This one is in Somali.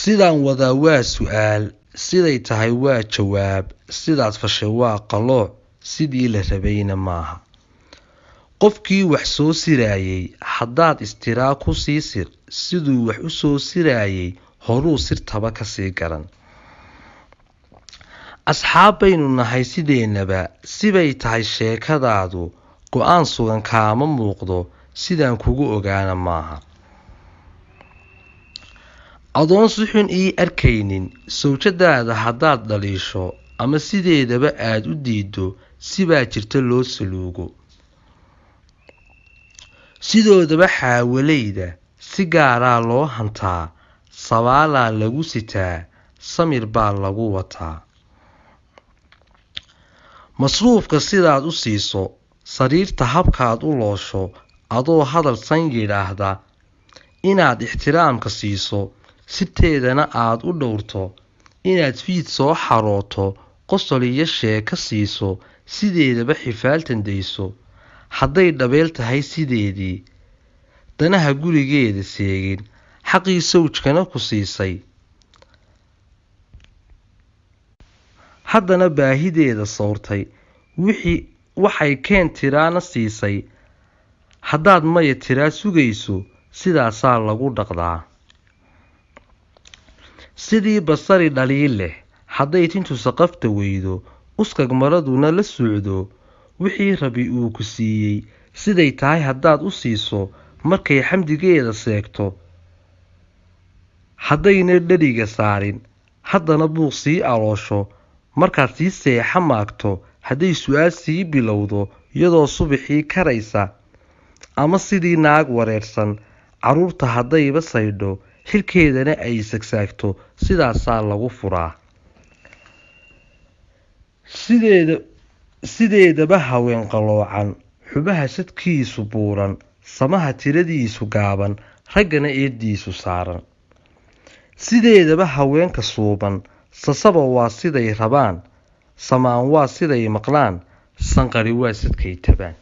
sidaan wadaa waa su'aal, siday tahay waa jawaab, sidaad fashay waa qalooc, sidii la rabayna maaha. qofkii wax soo siraayay haddaad istiraa ku sii sir, siduu wax u soo siraayay horuu sirtaba ka sii garan. asxaab baynu nahay sideennaba, sibay tahay sheekadaadu, go'aan sugan kaama muuqdo, sidaan kugu ogaana maaha. adoon si xun ii arkaynin, sawjadaada haddaad dhaliisho ama sideedaba aad u diiddo, sibaa jirta loo saluugo. sidoodaba xaawalayda si gaaraa loo hantaa, sabaalaa lagu sitaa, samir baa lagu wataa. masruufka sidaad u siiso, sariirta habkaad u loosho, adoo hadal san yidhaahda, inaad ixtiraamka siiso, sirteedana aad u dhowrto, inaad fiid soo xarooto, qosol iyo sheeko siiso, sideedaba xifaaltan dayso. hadday dhabeel tahay sideedii, danaha gurigeeda seegin, xaqii sawjkana ku siisay, haddana baahideeda sawrtay, waxay keen tiraana siisay, haddaad maya tiraa sugayso, sidaasaa lagu dhaqdaa. sidii basari dhaliil leh, hadday tintu saqafta weydo, uskag maraduna la socdo, wixii rabi uu ku siiyey, siday tahay haddaad u siiso, markay xamdigeeda seegto, haddayna dheriga saarin, haddana buuq sii aloosho, markaad sii seexa maagto, hadday su'aal sii bilowdo, iyadoo subaxii karaysa, ama sidii naag wareersan, carruurta haddayba saydho, xilkeedana ay sagsaagto, sidaasaa lagu furaa. sideedaba haween qaloocan, xubaha sadkiisu buuran, samaha tiradiisu gaaban, raggana eeddiisu saaran. sideedaba haweenka suuban, sasaba waa siday rabaan, samaan waa siday maqlaan, sanqari waa sadkay tabaan.